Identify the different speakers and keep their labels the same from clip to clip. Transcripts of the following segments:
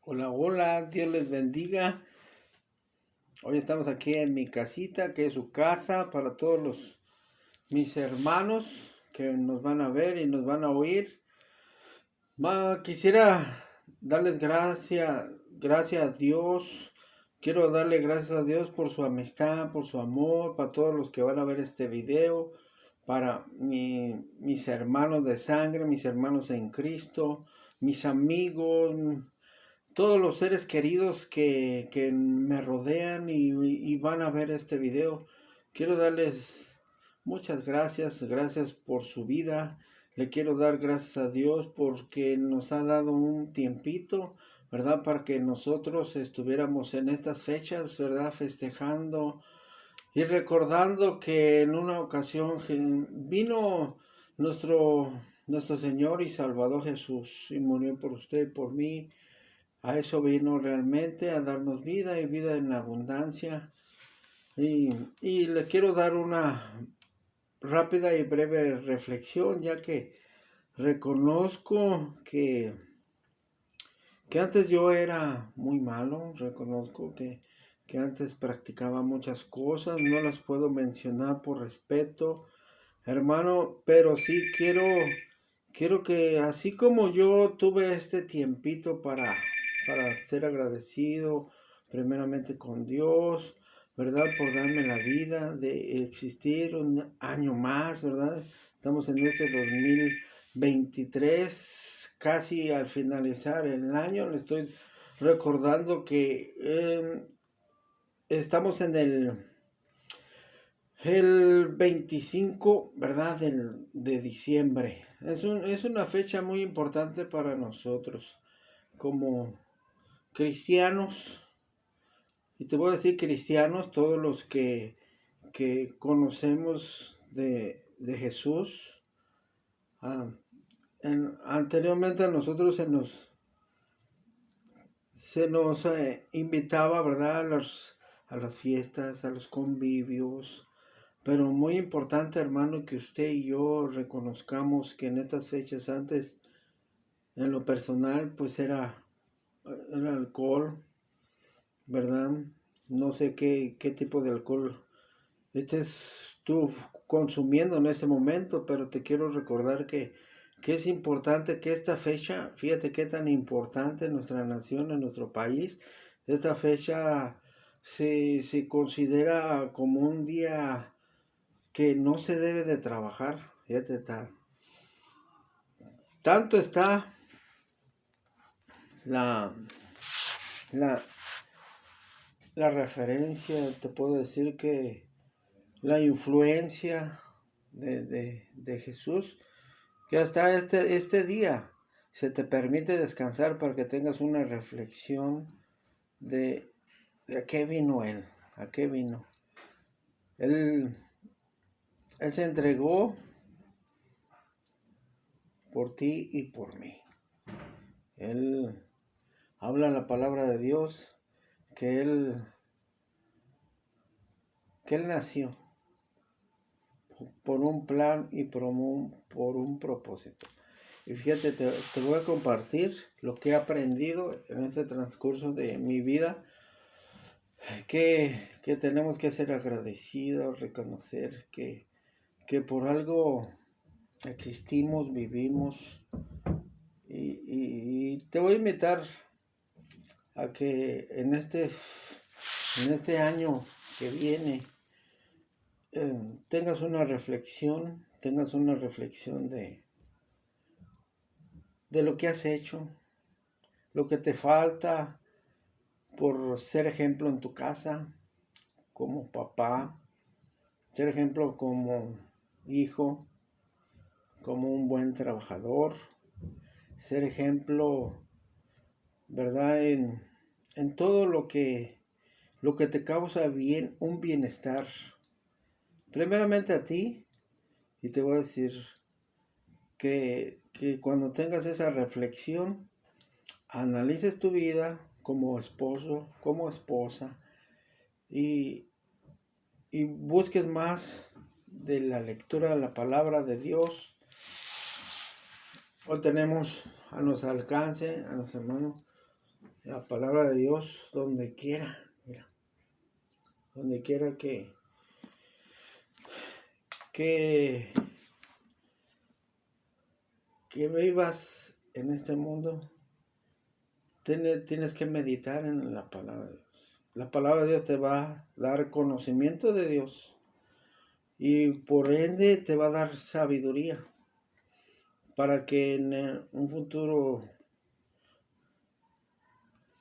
Speaker 1: Hola, hola, Dios les bendiga. Hoy estamos aquí en mi casita, que es su casa, para todos mis hermanos que nos van a ver y nos van a oír. Quisiera darles gracias a Dios. Quiero darle gracias a Dios por su amistad, por su amor, para todos los que van a ver este video, para mis hermanos de sangre, mis hermanos en Cristo, mis amigos, todos los seres queridos que me rodean y van a ver este video. Quiero darles muchas gracias por su vida. Le quiero dar gracias a Dios porque nos ha dado un tiempito, ¿verdad? Para que nosotros estuviéramos en estas fechas, ¿verdad? Festejando y recordando que en una ocasión vino nuestro Señor y Salvador Jesús y murió por usted y por mí. A eso vino realmente, a darnos vida y vida en abundancia. Y le quiero dar una rápida y breve reflexión, ya que reconozco que antes yo era muy malo, reconozco que antes practicaba muchas cosas, no las puedo mencionar por respeto, hermano, pero sí quiero que así como yo tuve este tiempito para ser agradecido primeramente con Dios, ¿verdad? Por darme la vida de existir un año más, ¿verdad? Estamos en este 2023, casi al finalizar el año. Le estoy recordando que estamos en el 25, ¿verdad? De diciembre. Es una fecha muy importante para nosotros como cristianos. Y te voy a decir cristianos, todos los que conocemos de Jesús. Ah, Anteriormente a nosotros se nos invitaba, ¿verdad? A las fiestas, a los convivios. Pero muy importante, hermano, que usted y yo reconozcamos que en estas fechas antes, en lo personal, pues era el alcohol, ¿verdad? No sé qué tipo de alcohol estés tú consumiendo en ese momento, pero te quiero recordar que es importante que esta fecha, fíjate qué tan importante en nuestra nación, en nuestro país, esta fecha se considera como un día que no se debe de trabajar, fíjate, tanto está la, la, la referencia, te puedo decir que la influencia de Jesús, que hasta este día se te permite descansar para que tengas una reflexión de, de a qué vino Él, a qué vino. Él, él se entregó por ti y por mí. Él habla la palabra de Dios que Él nació por un plan y por un propósito. Y fíjate, te voy a compartir lo que he aprendido en este transcurso de mi vida, que tenemos que ser agradecidos, reconocer que por algo existimos, vivimos. Y te voy a invitar a que en este año que viene tengas una reflexión de lo que has hecho, lo que te falta por ser ejemplo en tu casa, como papá, ser ejemplo como hijo, como un buen trabajador, ser ejemplo, ¿verdad? En todo lo que te causa bien, un bienestar. Primeramente a ti, y te voy a decir que cuando tengas esa reflexión, analices tu vida como esposo, como esposa, y, y busques más de la lectura de la palabra de Dios. Hoy tenemos a nuestro alcance, a nuestros hermanos, La palabra de Dios donde quiera, mira, donde quiera que, que vivas en este mundo, tienes que meditar en la palabra de Dios. La palabra de Dios te va a dar conocimiento de Dios y por ende te va a dar sabiduría para que en un futuro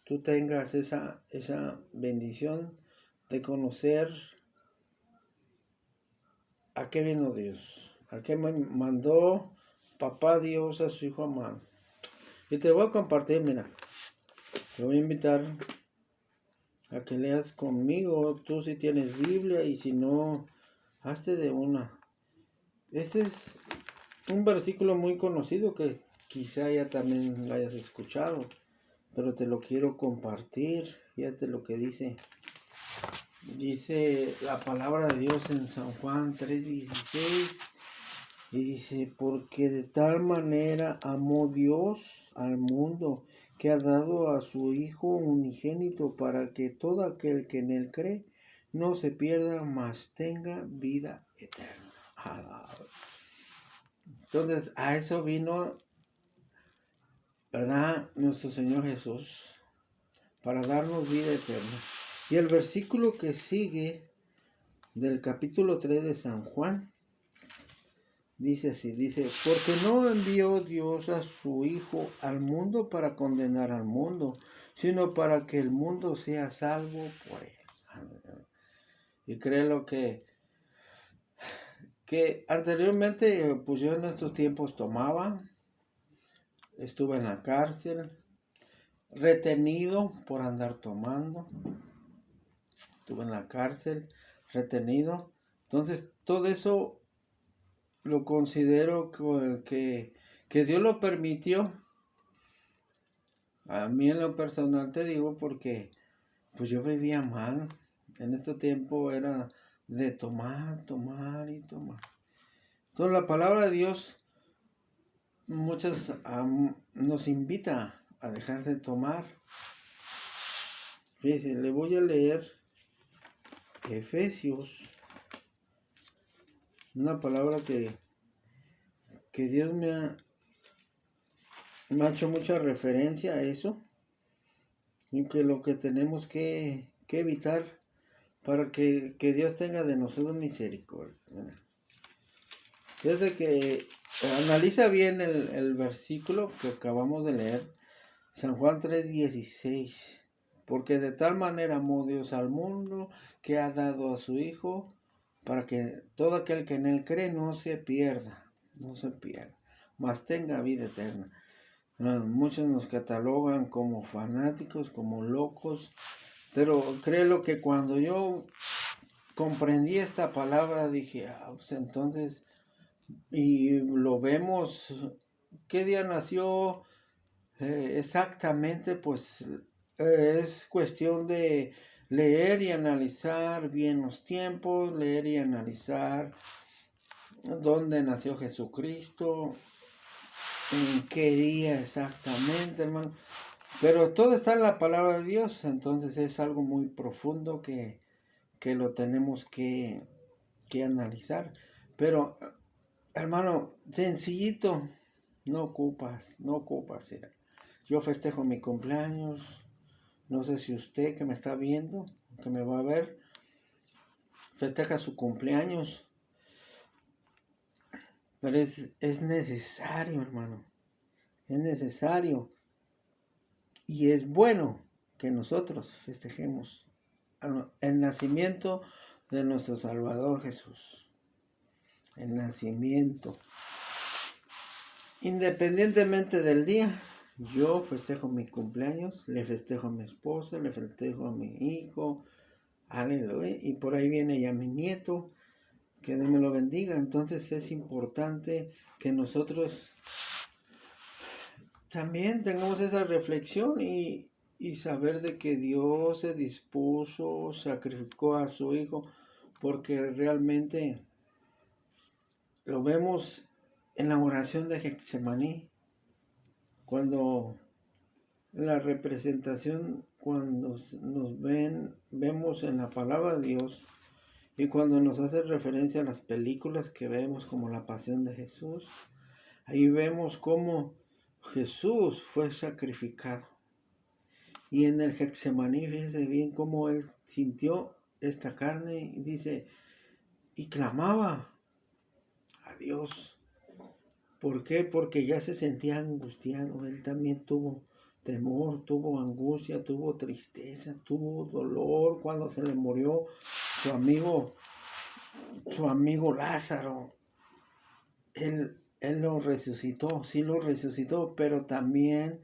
Speaker 1: tú tengas esa bendición de conocer a qué vino Dios, a qué mandó papá Dios a su hijo amado. Y te voy a compartir, mira, te voy a invitar a que leas conmigo, tú si tienes Biblia y si no, hazte de una. Este es un versículo muy conocido que quizá ya también lo hayas escuchado, pero te lo quiero compartir. Fíjate lo que dice. Dice la palabra de Dios en San Juan 3:16 y dice, porque de tal manera amó Dios al mundo que ha dado a su Hijo unigénito para que todo aquel que en él cree no se pierda, mas tenga vida eterna. Entonces a eso vino, ¿verdad? Nuestro Señor Jesús, para darnos vida eterna. Y el versículo que sigue del capítulo 3 de San Juan, dice así, dice, porque no envió Dios a su Hijo al mundo para condenar al mundo, sino para que el mundo sea salvo por él. Y creo que anteriormente, pues yo en estos tiempos tomaba, estuve en la cárcel, retenido por andar tomando, estuve en la cárcel, retenido. Entonces, todo eso lo considero que Dios lo permitió. A mí en lo personal te digo porque pues yo vivía mal. En este tiempo era de tomar, tomar y tomar. Entonces la palabra de Dios muchas nos invita a dejar de tomar. Fíjense, le voy a leer Efesios, una palabra que Dios me ha hecho mucha referencia a eso y que lo que tenemos que evitar para que Dios tenga de nosotros misericordia. Desde que analiza bien el versículo que acabamos de leer, San Juan 3:16, porque de tal manera amó Dios al mundo que ha dado a su Hijo para que todo aquel que en él cree no se pierda, mas tenga vida eterna. Muchos nos catalogan como fanáticos, como locos, pero créelo que cuando yo comprendí esta palabra dije, pues entonces, y lo vemos, ¿qué día nació? Exactamente, pues es cuestión de leer y analizar bien los tiempos, leer y analizar dónde nació Jesucristo, en qué día exactamente, hermano. Pero todo está en la palabra de Dios, entonces es algo muy profundo que lo tenemos que analizar. Pero, hermano, sencillito, no ocupas. Mira. Yo festejo mi cumpleaños, no sé si usted que me está viendo, que me va a ver, festeja su cumpleaños. Pero es necesario, hermano, es necesario. Y es bueno que nosotros festejemos el nacimiento de nuestro Salvador Jesús. El nacimiento. Independientemente del día, yo festejo mi cumpleaños, le festejo a mi esposa, le festejo a mi hijo, aleluya, y por ahí viene ya mi nieto, que Dios me lo bendiga. Entonces es importante que nosotros también tengamos esa reflexión y saber de que Dios se dispuso, sacrificó a su Hijo, porque realmente lo vemos en la oración de Getsemaní, cuando la representación cuando vemos en la palabra de Dios y cuando nos hace referencia a las películas que vemos como La Pasión de Jesús. Ahí vemos cómo Jesús fue sacrificado. Y en el Getsemaní, fíjense bien cómo él sintió esta carne y dice, y clamaba a Dios. ¿Por qué? Porque ya se sentía angustiado. Él también tuvo temor, tuvo angustia, tuvo tristeza, tuvo dolor cuando se le murió su amigo Lázaro. Él lo resucitó, sí lo resucitó, pero también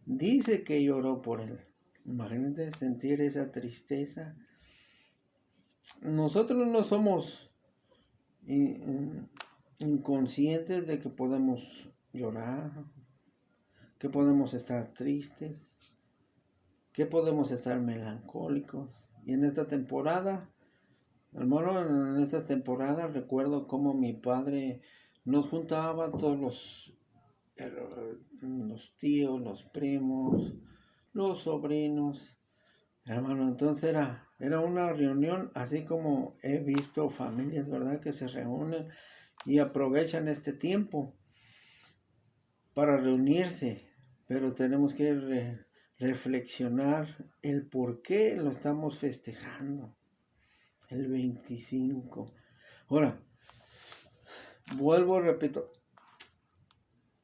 Speaker 1: dice que lloró por él. Imagínate sentir esa tristeza. Nosotros no somos inconscientes de que podemos llorar, que podemos estar tristes, que podemos estar melancólicos. Y en esta temporada, hermano, en esta temporada recuerdo cómo mi padre nos juntaba todos los tíos, los primos, los sobrinos, hermano. Entonces era una reunión, así como he visto familias, ¿verdad?, que se reúnen y aprovechan este tiempo para reunirse, pero tenemos que reflexionar el por qué lo estamos festejando el 25. Ahora, vuelvo, repito,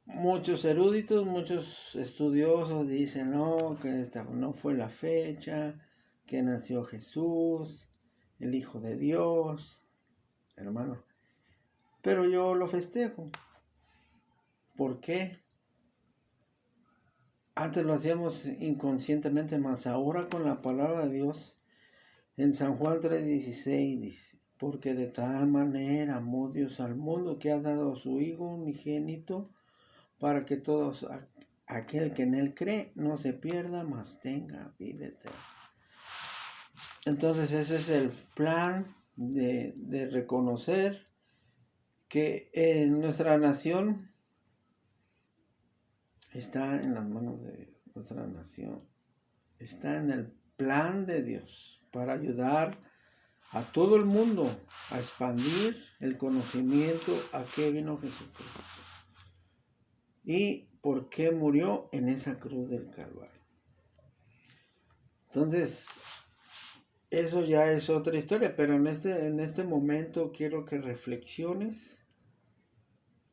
Speaker 1: muchos eruditos, muchos estudiosos dicen, no, que esta no fue la fecha que nació Jesús, el Hijo de Dios, hermano. Pero yo lo festejo. ¿Por qué? Antes lo hacíamos inconscientemente, más ahora con la palabra de Dios. En San Juan 3:16 dice, porque de tal manera amó Dios al mundo que ha dado a su Hijo unigénito, para que todos aquel que en él cree no se pierda, mas tenga vida eterna. Entonces ese es el plan de reconocer que nuestra nación está en las manos de Dios. Nuestra nación está en el plan de Dios para ayudar a todo el mundo a expandir el conocimiento a qué vino Jesucristo y por qué murió en esa cruz del Calvario. Entonces, eso ya es otra historia, pero en este momento quiero que reflexiones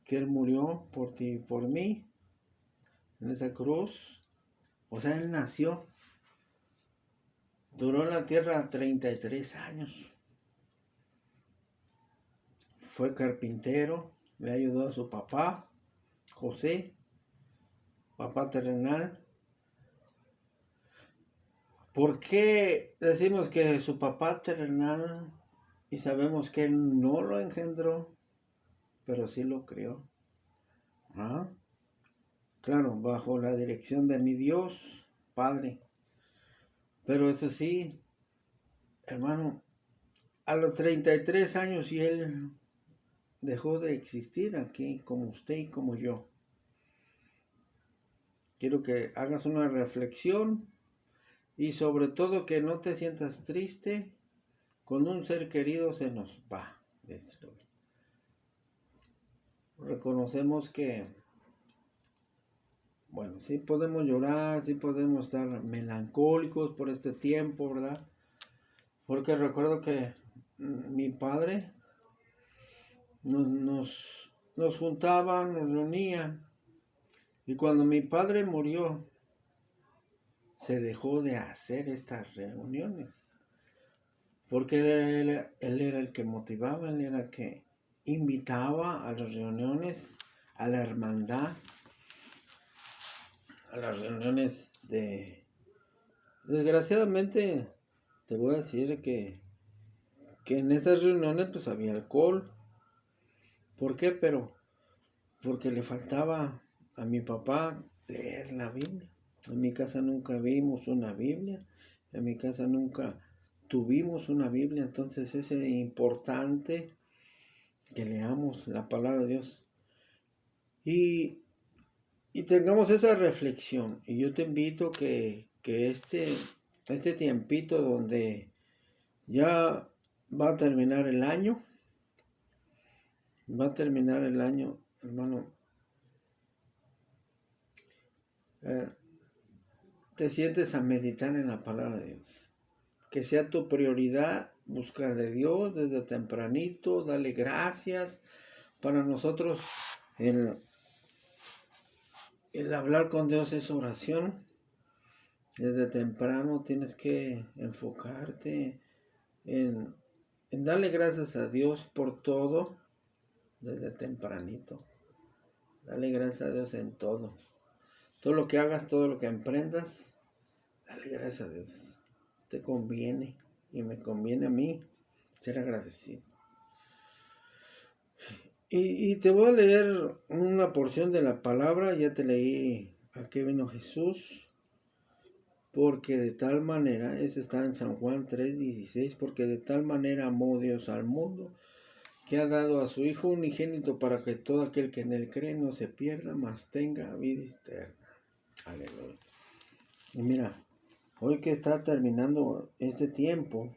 Speaker 1: que Él murió por ti y por mí en esa cruz. O sea, Él nació, duró en la tierra 33 años. Fue carpintero, le ayudó a su papá, José, papá terrenal. ¿Por qué decimos que su papá terrenal y sabemos que Él no lo engendró, pero sí lo crió? ¿Ah? Claro, bajo la dirección de mi Dios, Padre. Pero eso sí, hermano, a los 33 años y Él dejó de existir aquí, como usted y como yo. Quiero que hagas una reflexión y sobre todo que no te sientas triste cuando un ser querido se nos va de este lugar. Reconocemos que, bueno, sí podemos llorar, sí podemos estar melancólicos por este tiempo, ¿verdad? Porque recuerdo que mi padre nos juntaba, nos reunía, y cuando mi padre murió, se dejó de hacer estas reuniones, porque él era el que motivaba, él era el que invitaba a las reuniones, a la hermandad, a las reuniones de... Desgraciadamente, te voy a decir que en esas reuniones pues había alcohol. ¿Por qué? Porque le faltaba a mi papá leer la Biblia. En mi casa nunca vimos una Biblia, en mi casa nunca tuvimos una Biblia, entonces es importante que leamos la palabra de Dios. Y y tengamos esa reflexión. Y yo te invito que este tiempito donde ya va a terminar el año, hermano, te sientes a meditar en la palabra de Dios. Que sea tu prioridad buscar de Dios desde tempranito, dale gracias. Para nosotros el hablar con Dios es oración. Desde temprano tienes que enfocarte en darle gracias a Dios por todo, desde tempranito. Dale gracias a Dios en todo. Todo lo que hagas, todo lo que emprendas, dale gracias a Dios. Te conviene y me conviene a mí ser agradecido. Y te voy a leer una porción de la palabra. Ya te leí a qué vino Jesús. Porque de tal manera, eso está en San Juan 3:16, porque de tal manera amó Dios al mundo, que ha dado a su Hijo unigénito para que todo aquel que en él cree no se pierda, mas tenga vida eterna. Aleluya. Y mira, hoy que está terminando este tiempo,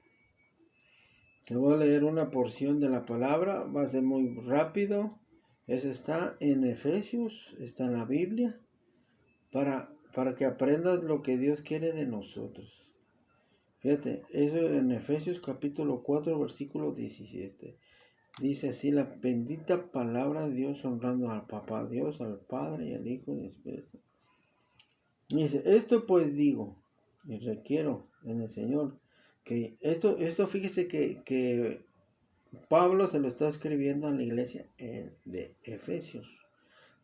Speaker 1: te voy a leer una porción de la palabra, va a ser muy rápido. Eso está en Efesios, está en la Biblia, para que aprendas lo que Dios quiere de nosotros. Fíjate, eso en Efesios capítulo 4, versículo 17. Dice así la bendita palabra de Dios, honrando al Papá Dios, al Padre y al Hijo y al Espíritu. Dice, esto pues digo, y requiero en el Señor, que esto fíjese que Pablo se lo está escribiendo a la iglesia de Efesios.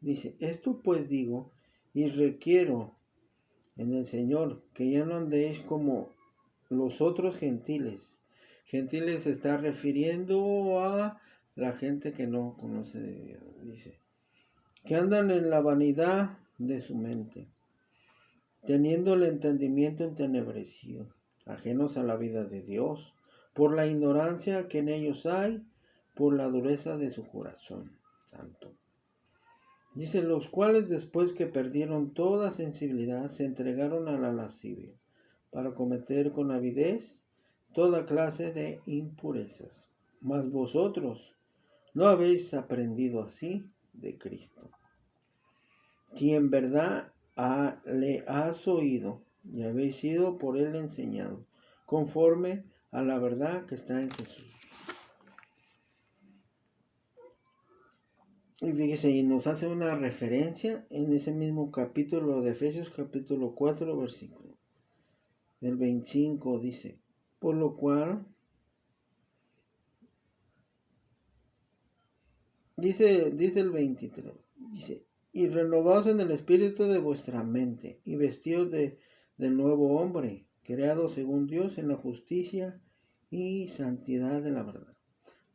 Speaker 1: Dice, esto pues digo, y requiero en el Señor, que ya no andéis como los otros gentiles. Gentiles se está refiriendo a la gente que no conoce de Dios. Dice, que andan en la vanidad de su mente, teniendo el entendimiento entenebrecido, ajenos a la vida de Dios, por la ignorancia que en ellos hay, por la dureza de su corazón santo. Dice, los cuales después que perdieron toda sensibilidad, se entregaron a la lascivia, para cometer con avidez toda clase de impurezas. Mas vosotros no habéis aprendido así de Cristo. Si en verdad le has oído y habéis sido por él enseñado, conforme a la verdad que está en Jesús. Y fíjese, y nos hace una referencia en ese mismo capítulo de Efesios, capítulo 4, versículo del 25, dice, por lo cual, dice el 23, dice, y renovaos en el espíritu de vuestra mente, y vestidos del nuevo hombre, creado según Dios en la justicia y santidad de la verdad.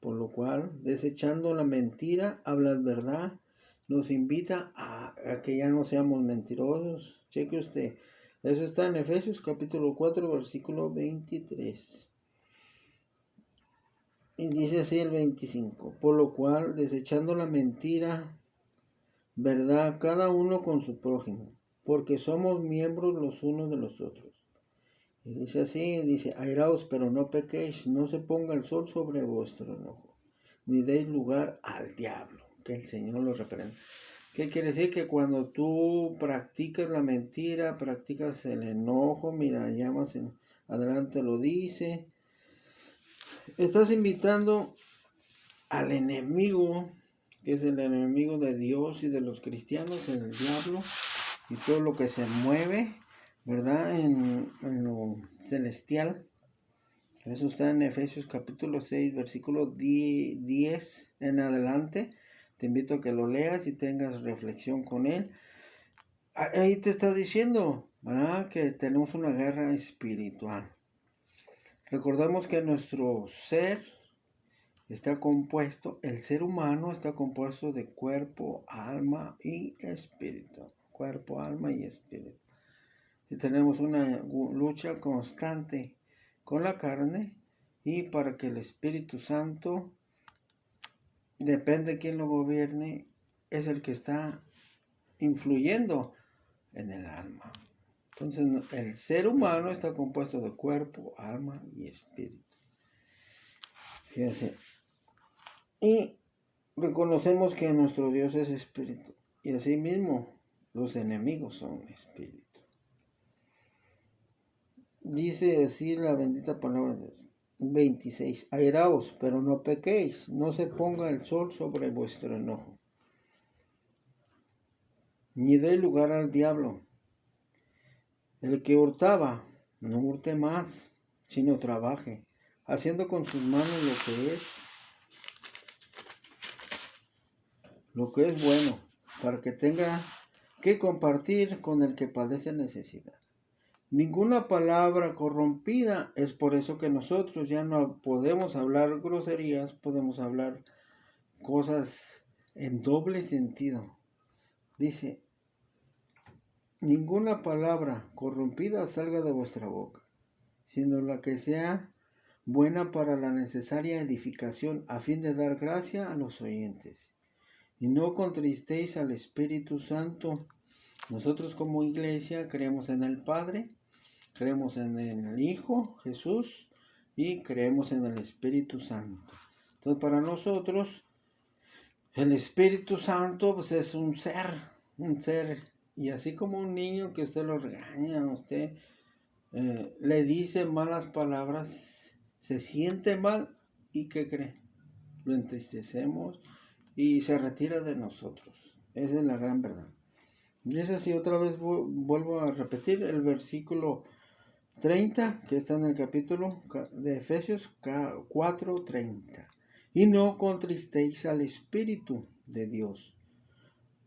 Speaker 1: Por lo cual, desechando la mentira, hablad verdad, nos invita a que ya no seamos mentirosos. Cheque usted, eso está en Efesios capítulo 4, versículo 23. Y dice así el 25, por lo cual, desechando la mentira, verdad, cada uno con su prójimo, porque somos miembros los unos de los otros. Y dice así, dice, airaos, pero no pequéis, no se ponga el sol sobre vuestro enojo, ni deis lugar al diablo, que el Señor lo reprenda. ¿Qué quiere decir? Que cuando tú practicas la mentira, practicas el enojo, mira, ya más adelante lo dice, estás invitando al enemigo, que es el enemigo de Dios y de los cristianos, el diablo, y todo lo que se mueve, ¿verdad? En lo celestial. Eso está en Efesios capítulo 6, versículo 10 en adelante. Te invito a que lo leas y tengas reflexión con él. Ahí te está diciendo, ¿verdad? Que tenemos una guerra espiritual. Recordemos que nuestro ser está compuesto, el ser humano está compuesto de cuerpo, alma y espíritu. Cuerpo, alma y espíritu. Y tenemos una lucha constante con la carne, y para que el Espíritu Santo, depende de quién lo gobierne, es el que está influyendo en el alma. Entonces, el ser humano está compuesto de cuerpo, alma y espíritu. Fíjense. Y reconocemos que nuestro Dios es espíritu. Y asimismo, los enemigos son espíritu. Dice así la bendita palabra de Dios. 26. Airaos, pero no pequéis. No se ponga el sol sobre vuestro enojo. Ni dé lugar al diablo. El que hurtaba, no hurte más, sino trabaje, haciendo con sus manos lo que es bueno, para que tenga que compartir con el que padece necesidad. Ninguna palabra corrompida. Es por eso que nosotros ya no podemos hablar groserías, podemos hablar cosas en doble sentido. Dice, ninguna palabra corrompida salga de vuestra boca, sino la que sea buena para la necesaria edificación, a fin de dar gracia a los oyentes. Y no contristéis al Espíritu Santo. Nosotros como iglesia creemos en el Padre, creemos en el Hijo, Jesús, y creemos en el Espíritu Santo. Entonces, para nosotros, el Espíritu Santo pues, es un ser. Y así como un niño que usted lo regaña, usted le dice malas palabras, se siente mal, ¿y qué cree? Lo entristecemos y se retira de nosotros. Esa es la gran verdad. Y es así, otra vez vuelvo a repetir el versículo 30, que está en el capítulo de Efesios 4:30. Y no contristéis al Espíritu de Dios,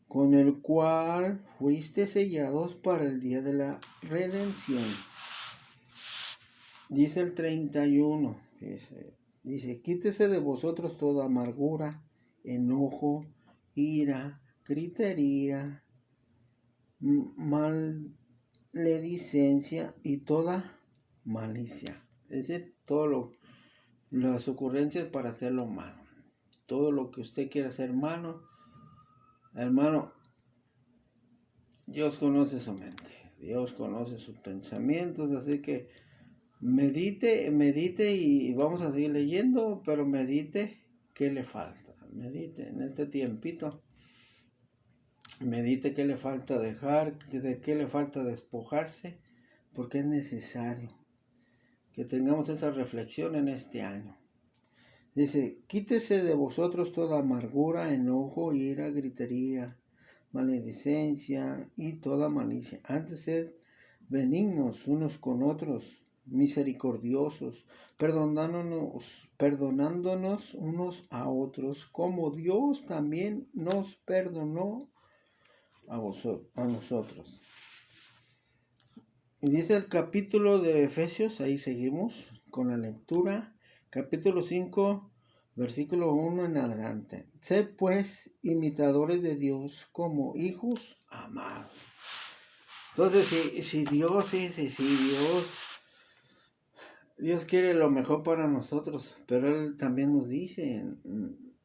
Speaker 1: con el cual fuiste sellados para el día de la redención. Dice el 31, dice, quítese de vosotros toda amargura, enojo, ira, gritería, maledicencia y toda malicia. Es decir, las ocurrencias para hacerlo malo. Todo lo que usted quiera hacer malo, hermano, Dios conoce su mente, Dios conoce sus pensamientos, así que medite y vamos a seguir leyendo, pero medite qué le falta. Medite en este tiempito. Medite qué le falta dejar, de qué le falta despojarse, porque es necesario que tengamos esa reflexión en este año. Dice, quítese de vosotros toda amargura, enojo, ira, gritería, maledicencia y toda malicia. Antes sed benignos unos con otros, misericordiosos, perdonándonos unos a otros, como Dios también nos perdonó a nosotros. Y dice el capítulo de Efesios, ahí seguimos con la lectura, capítulo 5, versículo 1 en adelante. Sed pues imitadores de Dios como hijos amados. Entonces, si Dios quiere lo mejor para nosotros, pero Él también nos dice,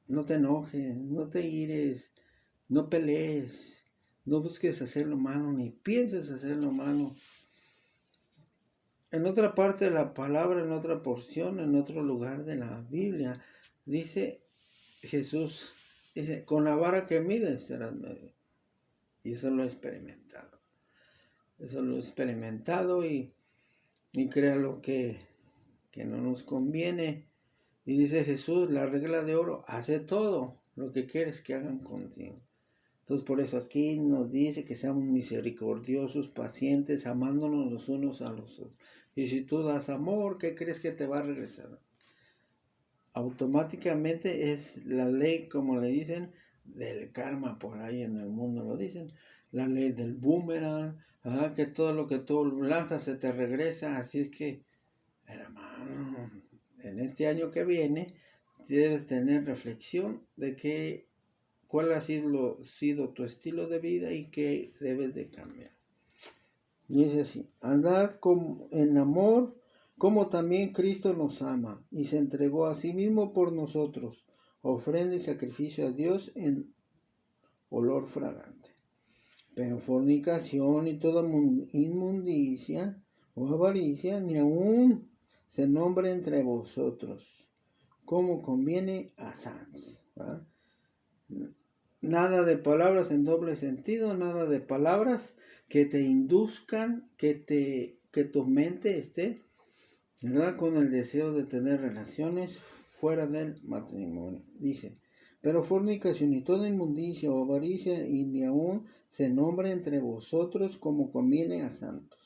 Speaker 1: no te enojes, no te ires, no pelees, no busques hacer lo malo, ni pienses hacer lo malo. En otra parte de la palabra, en otra porción, en otro lugar de la Biblia, dice Jesús, dice, con la vara que mides serás medido. Y eso lo he experimentado. Y créalo que no nos conviene. Y dice Jesús, la regla de oro, hace todo lo que quieres que hagan contigo. Entonces por eso aquí nos dice que seamos misericordiosos, pacientes, amándonos los unos a los otros. Y si tú das amor, ¿qué crees que te va a regresar? Automáticamente es la ley, como le dicen, del karma, por ahí en el mundo lo dicen. La ley del boomerang, que todo lo que tú lanzas se te regresa. Así es que, hermano, en este año que viene, debes tener reflexión de cuál ha sido tu estilo de vida y qué debes de cambiar. Dice así, andad en amor, como también Cristo nos ama, y se entregó a sí mismo por nosotros, ofrenda y sacrificio a Dios en olor fragante. Pero fornicación y toda inmundicia o avaricia ni aun se nombre entre vosotros, como conviene a santos. ¿Verdad? Nada de palabras en doble sentido, nada de palabras que te induzcan, que tu mente esté, ¿verdad?, con el deseo de tener relaciones fuera del matrimonio. Dice, pero fornicación y toda inmundicia o avaricia y ni aun se nombre entre vosotros como conviene a santos.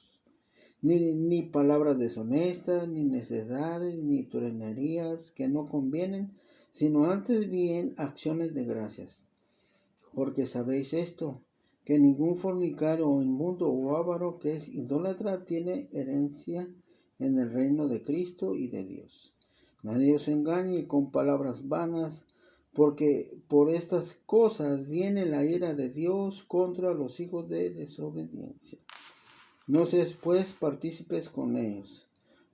Speaker 1: Ni palabras deshonestas, ni necedades, ni truanerías que no convienen, sino antes bien acciones de gracias. Porque sabéis esto, que ningún fornicario o inmundo o avaro que es idólatra tiene herencia en el reino de Cristo y de Dios. Nadie os engañe con palabras vanas, porque por estas cosas viene la ira de Dios contra los hijos de desobediencia. No seas pues partícipes con ellos,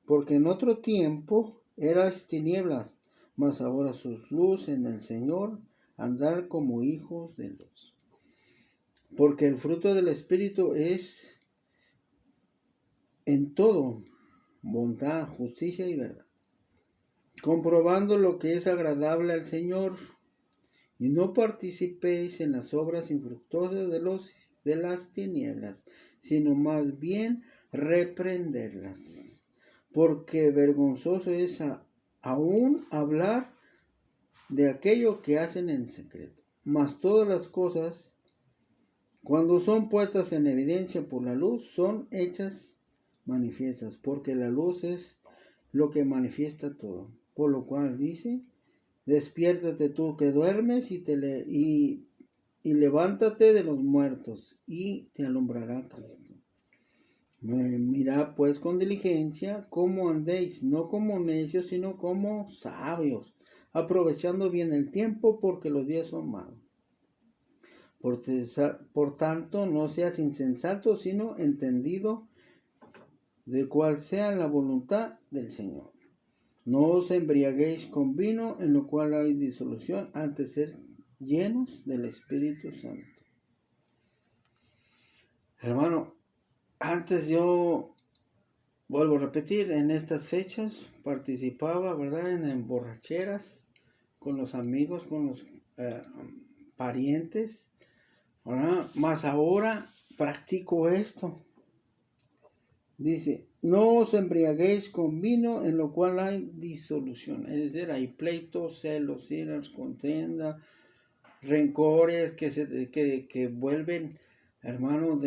Speaker 1: porque en otro tiempo eras tinieblas, mas ahora sus luz en el Señor, andar como hijos de luz. Porque el fruto del Espíritu es en todo bondad, justicia y verdad, comprobando lo que es agradable al Señor, y no participéis en las obras infructuosas de las tinieblas, sino más bien reprenderlas, porque vergonzoso es aún hablar de aquello que hacen en secreto. Mas todas las cosas, cuando son puestas en evidencia por la luz, son hechas manifiestas, porque la luz es lo que manifiesta todo. Por lo cual dice, despiértate tú que duermes y levántate de los muertos y te alumbrará Cristo. Mirad pues con diligencia cómo andéis, no como necios, sino como sabios, aprovechando bien el tiempo, porque los días son malos. Por tanto, no seas insensato, sino entendido de cuál sea la voluntad del Señor. No os embriaguéis con vino, en lo cual hay disolución, antes de ser llenos del Espíritu Santo. Hermano, antes yo, vuelvo a repetir, en estas fechas participaba, ¿verdad?, en borracheras con los amigos, con los parientes, ¿verdad? Más ahora practico esto. Dice, no os embriaguéis con vino, en lo cual hay disolución. Es decir, hay pleitos, celos, iras, contienda, rencores que vuelven, hermano,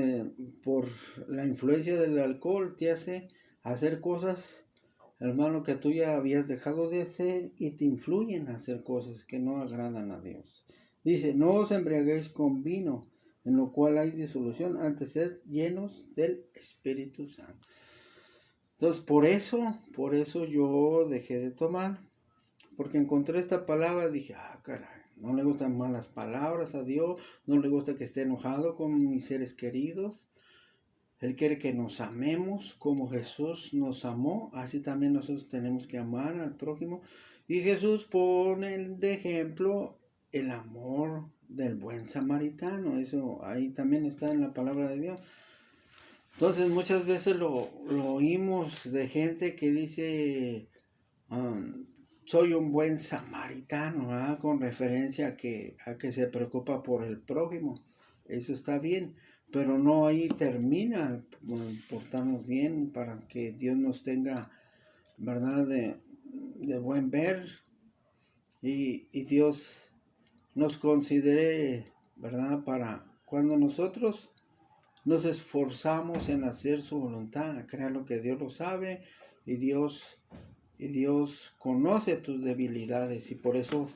Speaker 1: por la influencia del alcohol, te hace hacer cosas, hermano, que tú ya habías dejado de hacer y te influyen a hacer cosas que no agradan a Dios. Dice, no os embriaguéis con vino, en lo cual hay disolución, antes de ser llenos del Espíritu Santo. Entonces, por eso yo dejé de tomar, porque encontré esta palabra, dije, caray, no le gustan malas palabras a Dios, no le gusta que esté enojado con mis seres queridos. Él quiere que nos amemos como Jesús nos amó, así también nosotros tenemos que amar al prójimo. Y Jesús pone de ejemplo el amor del buen samaritano, eso ahí también está en la palabra de Dios. Entonces muchas veces lo oímos de gente que dice, soy un buen samaritano, ¿verdad?, con referencia a que se preocupa por el prójimo. Eso está bien, pero no ahí termina portarnos bien para que Dios nos tenga, ¿verdad?, de buen ver y Dios nos considere, ¿verdad?, para cuando nosotros nos esforzamos en hacer su voluntad. Créalo que Dios lo sabe y Dios conoce tus debilidades, y por eso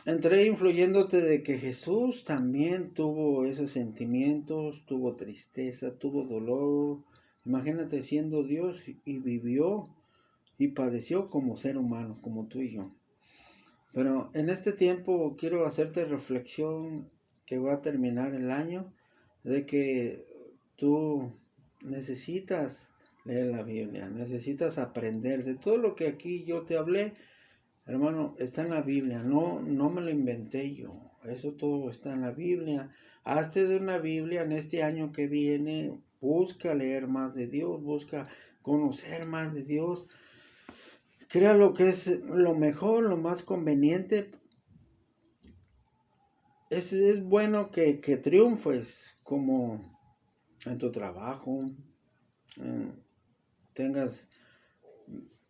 Speaker 1: entré influyéndote de que Jesús también tuvo esos sentimientos, tuvo tristeza, tuvo dolor. Imagínate siendo Dios y vivió y padeció como ser humano, como tú y yo. Pero en este tiempo quiero hacerte reflexión que va a terminar el año, de que tú necesitas leer la Biblia, necesitas aprender de todo lo que aquí yo te hablé, hermano, está en la Biblia, no me lo inventé yo. Eso todo está en la Biblia. Hazte de una Biblia en este año que viene. Busca leer más de Dios, busca conocer más de Dios. Crea lo que es lo mejor, lo más conveniente. Es bueno que triunfes como en tu trabajo, tengas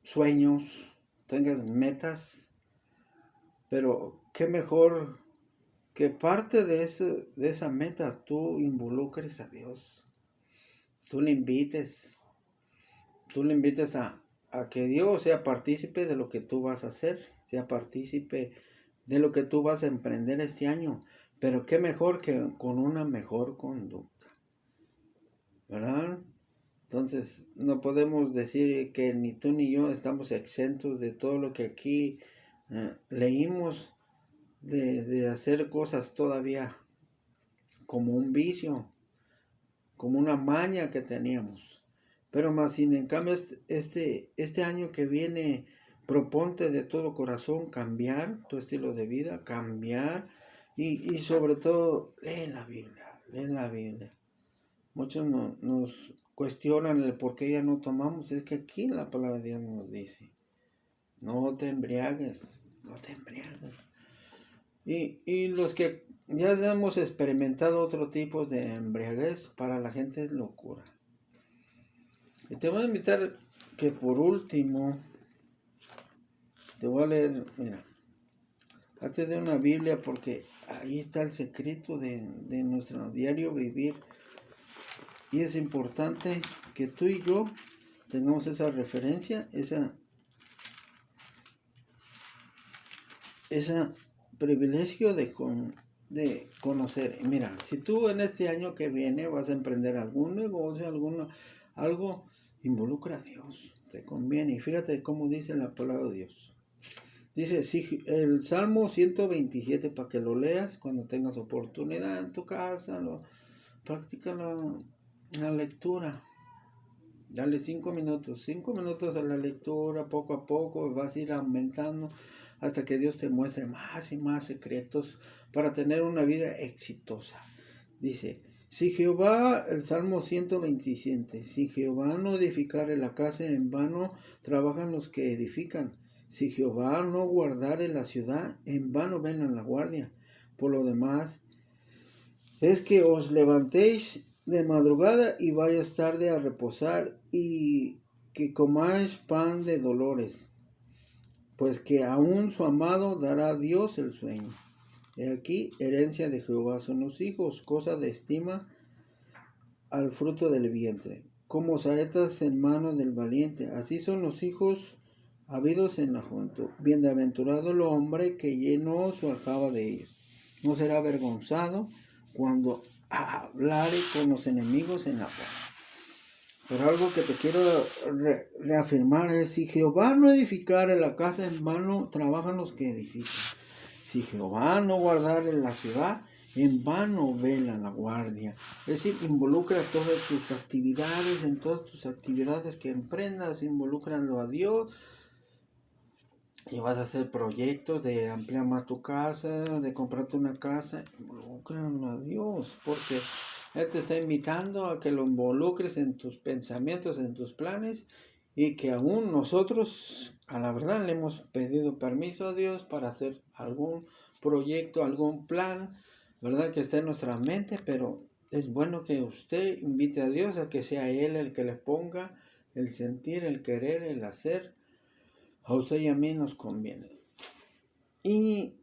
Speaker 1: sueños, tengas metas, pero qué mejor que parte de esa meta tú involucres a Dios, tú le invites, a que Dios sea partícipe de lo que tú vas a hacer, sea partícipe de lo que tú vas a emprender este año, pero qué mejor que con una mejor conducta, ¿verdad? Entonces, no podemos decir que ni tú ni yo estamos exentos de todo lo que aquí leímos, de hacer cosas todavía como un vicio, como una maña que teníamos. Pero más sin en cambio este año que viene, proponte de todo corazón cambiar tu estilo de vida, cambiar y sobre todo lee la Biblia, lee la Biblia. Muchos nos cuestionan el por qué ya no tomamos. Es que aquí la palabra de Dios nos dice, no te embriagues, no te embriagues. Y los que ya hemos experimentado otro tipo de embriaguez, para la gente es locura. Y te voy a invitar que por último, te voy a leer, mira, hazte de una Biblia porque ahí está el secreto de nuestro diario vivir. Y es importante que tú y yo tengamos esa referencia, ese privilegio de conocer. Mira, si tú en este año que viene vas a emprender algún negocio, algo, involucra a Dios, te conviene. Y fíjate cómo dice la palabra de Dios. Dice, si el Salmo 127, para que lo leas cuando tengas oportunidad en tu casa, practica la lectura. Dale 5 minutos a la lectura, poco a poco vas a ir aumentando hasta que Dios te muestre más y más secretos para tener una vida exitosa. Dice, si Jehová, el Salmo 127, si Jehová no edificare la casa, en vano trabajan los que edifican. Si Jehová no guardare la ciudad, en vano velan la guardia. Por lo demás, es que os levantéis de madrugada y vayas tarde a reposar, y que comáis pan de dolores, pues que aún su amado dará a Dios el sueño. He aquí, herencia de Jehová son los hijos, cosa de estima al fruto del vientre, como saetas en mano del valiente. Así son los hijos habidos en la juventud. Bienaventurado el hombre que llenó su aljaba de ellos. No será avergonzado cuando hablare con los enemigos en la paz. Pero algo que te quiero reafirmar es, si Jehová no edificare la casa, en vano trabajan los que edifican. Si Jehová no guardare la ciudad, en vano vela la guardia. Es decir, involucra todas tus actividades, en todas tus actividades que emprendas, involúcralo a Dios. Y vas a hacer proyectos de ampliar más tu casa, de comprarte una casa, involúcralo a Dios, porque Él te está invitando a que lo involucres en tus pensamientos, en tus planes, y que aún nosotros, a la verdad, le hemos pedido permiso a Dios para hacer algún proyecto, algún plan, ¿verdad? Que esté en nuestra mente, pero es bueno que usted invite a Dios a que sea Él el que le ponga el sentir, el querer, el hacer. A usted y a mí nos conviene. Y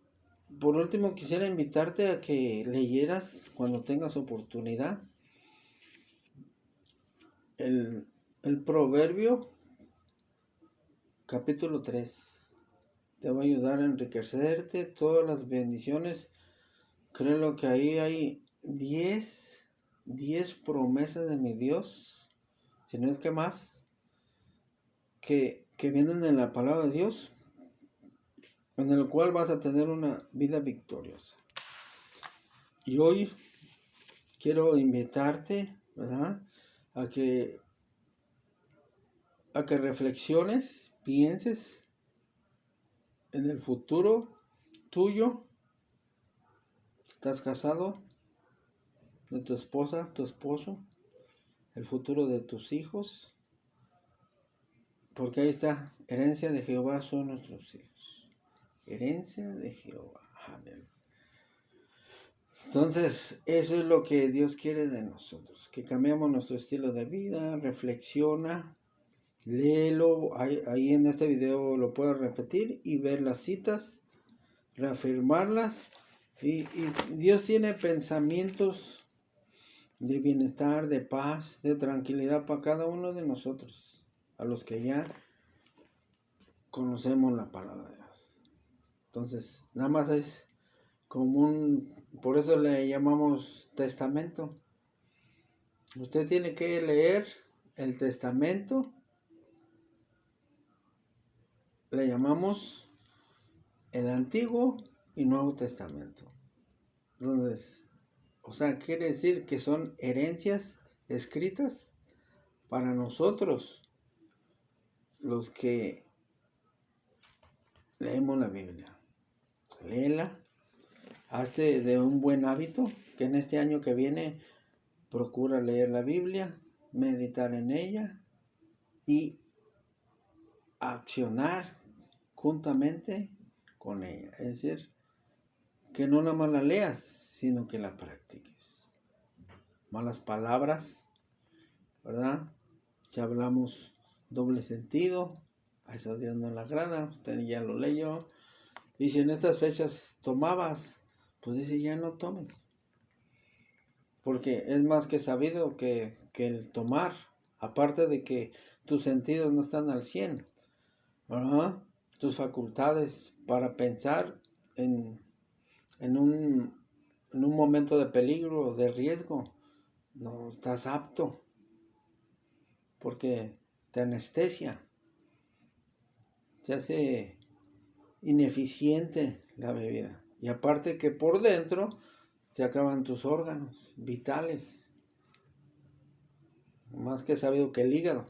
Speaker 1: por último quisiera invitarte a que leyeras cuando tengas oportunidad el Proverbio capítulo 3. Te va a ayudar a enriquecerte todas las bendiciones. Creo que ahí hay 10 promesas de mi Dios, si no es que más, que vienen en la palabra de Dios, en el cual vas a tener una vida victoriosa. Y hoy quiero invitarte, ¿verdad? A que reflexiones, pienses en el futuro tuyo, ¿Estás casado? ¿De tu esposa, tu esposo? ¿El futuro de tus hijos? Porque ahí está, herencia de Jehová son nuestros hijos. Herencia de Jehová. Amén. Entonces, eso es lo que Dios quiere de nosotros, que cambiemos nuestro estilo de vida, reflexiona, léelo, ahí en este video lo puedes repetir y ver las citas, reafirmarlas, y Dios tiene pensamientos de bienestar, de paz, de tranquilidad para cada uno de nosotros, a los que ya conocemos la palabra de Dios. Entonces, nada más es como por eso le llamamos testamento. Usted tiene que leer el testamento, le llamamos el Antiguo y Nuevo Testamento. Entonces, o sea, quiere decir que son herencias escritas para nosotros, los que leemos la Biblia. Léela, hazte de un buen hábito, que en este año que viene procura leer la Biblia, meditar en ella y accionar juntamente con ella. Es decir, que no nada más la leas, sino que la practiques. Malas palabras, ¿verdad? Si hablamos doble sentido, a eso Dios no le agrada, usted ya lo leyó. Y si en estas fechas tomabas, pues dice, ya no tomes. Porque es más que sabido que el tomar, aparte de que tus sentidos no están al 100, ¿verdad? Tus facultades para pensar en un momento de peligro, de riesgo, no estás apto, porque te anestesia, te hace ineficiente la bebida. Y aparte que por dentro te acaban tus órganos vitales, más que sabido que el hígado,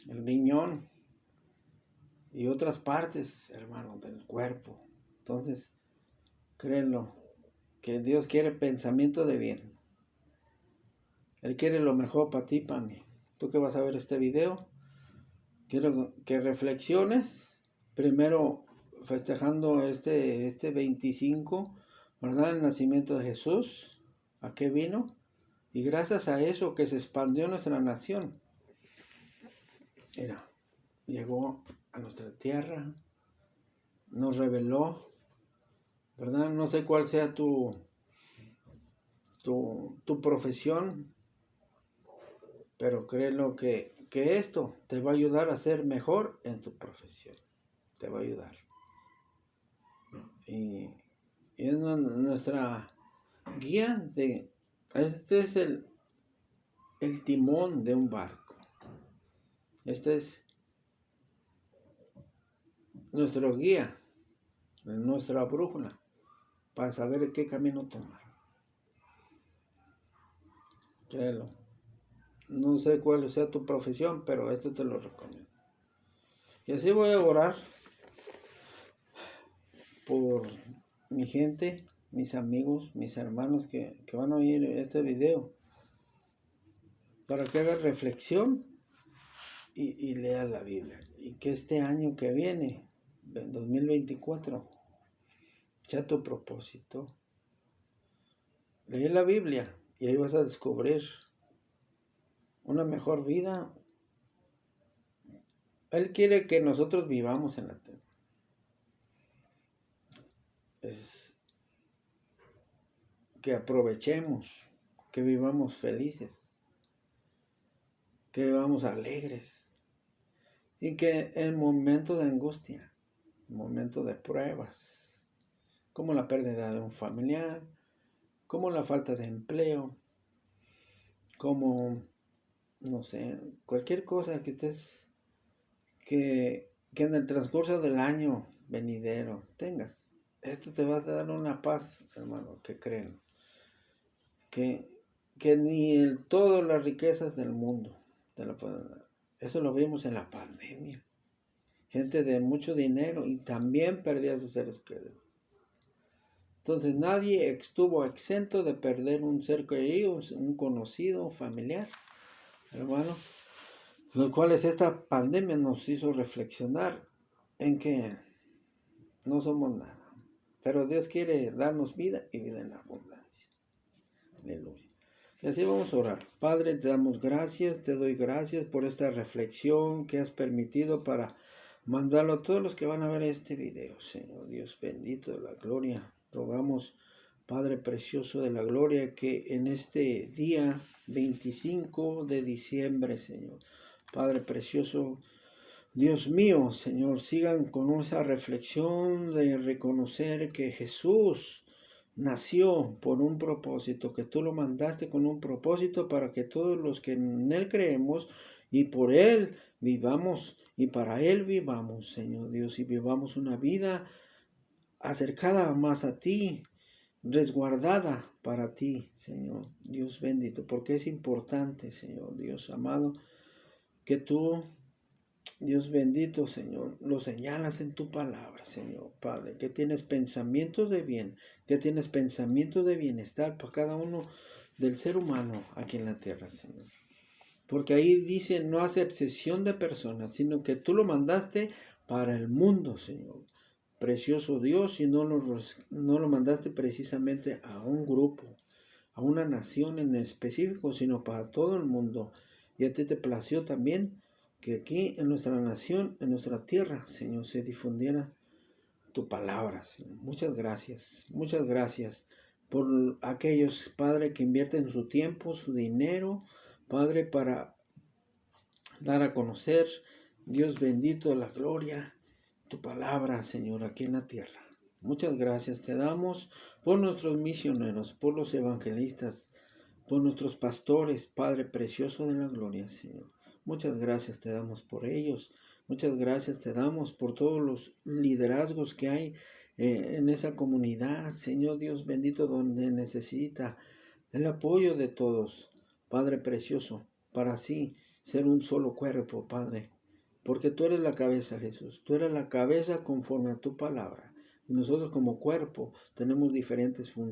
Speaker 1: el riñón y otras partes, hermano, del cuerpo. Entonces, créanlo, que Dios quiere pensamiento de bien. Él quiere lo mejor para ti, para mí. Tú que vas a ver este video, quiero que reflexiones, primero festejando este 25, ¿verdad? El nacimiento de Jesús, ¿a qué vino? Y gracias a eso que se expandió nuestra nación. Mira, llegó a nuestra tierra, nos reveló, ¿verdad? No sé cuál sea tu profesión, pero créelo que esto te va a ayudar a ser mejor en tu profesión. Te va a ayudar. Y es nuestra guía este es el timón de un barco. Este es nuestro guía, nuestra brújula, para saber qué camino tomar. Créelo. No sé cuál sea tu profesión, pero esto te lo recomiendo. Y así voy a orar por mi gente, mis amigos, mis hermanos que van a oír este video, para que hagan reflexión y lean la Biblia. Y que este año que viene, 2024, sea tu propósito. Lee la Biblia y ahí vas a descubrir una mejor vida. Él quiere que nosotros vivamos en la tierra. Es que aprovechemos, que vivamos felices, que vivamos alegres. Y que en momentos de angustia, en momentos de pruebas, como la pérdida de un familiar, como la falta de empleo, como, no sé, cualquier cosa que estés, que en el transcurso del año venidero tengas. Esto te va a dar una paz, hermano, que creen. Que ni todas las riquezas del mundo te lo pueden dar. Eso lo vimos en la pandemia. Gente de mucho dinero y también perdía a sus seres queridos. Entonces nadie estuvo exento de perder un ser querido, un conocido, un familiar, hermano, los cuales esta pandemia nos hizo reflexionar en que no somos nada. Pero Dios quiere darnos vida y vida en abundancia. Aleluya. Y así vamos a orar. Padre, te damos gracias, te doy gracias por esta reflexión que has permitido para mandarlo a todos los que van a ver este video. Señor Dios bendito de la gloria, rogamos, Padre precioso de la gloria, que en este día 25 de diciembre, Señor, Padre precioso, Dios mío, Señor, sigan con esa reflexión de reconocer que Jesús nació por un propósito, que tú lo mandaste con un propósito para que todos los que en Él creemos y por Él vivamos y para Él vivamos, Señor Dios, y vivamos una vida acercada más a ti, resguardada para ti, Señor Dios bendito, porque es importante, Señor Dios amado, que tú, Dios bendito, Señor, lo señalas en tu palabra, Señor Padre, que tienes pensamientos de bien, que tienes pensamientos de bienestar para cada uno del ser humano aquí en la tierra, Señor. Porque ahí dice, no hace excepción de personas, sino que tú lo mandaste para el mundo, Señor. Precioso Dios, y no lo mandaste precisamente a un grupo, a una nación en específico, sino para todo el mundo. Y a ti te plació también que aquí en nuestra nación, en nuestra tierra, Señor, se difundiera tu palabra, Señor. Muchas gracias por aquellos, Padre, que invierten su tiempo, su dinero, Padre, para dar a conocer, Dios bendito, la gloria, tu palabra, Señor, aquí en la tierra. Muchas gracias te damos por nuestros misioneros, por los evangelistas, por nuestros pastores, Padre precioso de la gloria, Señor. Muchas gracias te damos por ellos. Muchas gracias te damos por todos los liderazgos que hay en esa comunidad, Señor Dios bendito, donde necesita el apoyo de todos, Padre precioso, para así ser un solo cuerpo, Padre. Porque tú eres la cabeza, Jesús. Tú eres la cabeza conforme a tu palabra. Y nosotros como cuerpo tenemos diferentes funciones.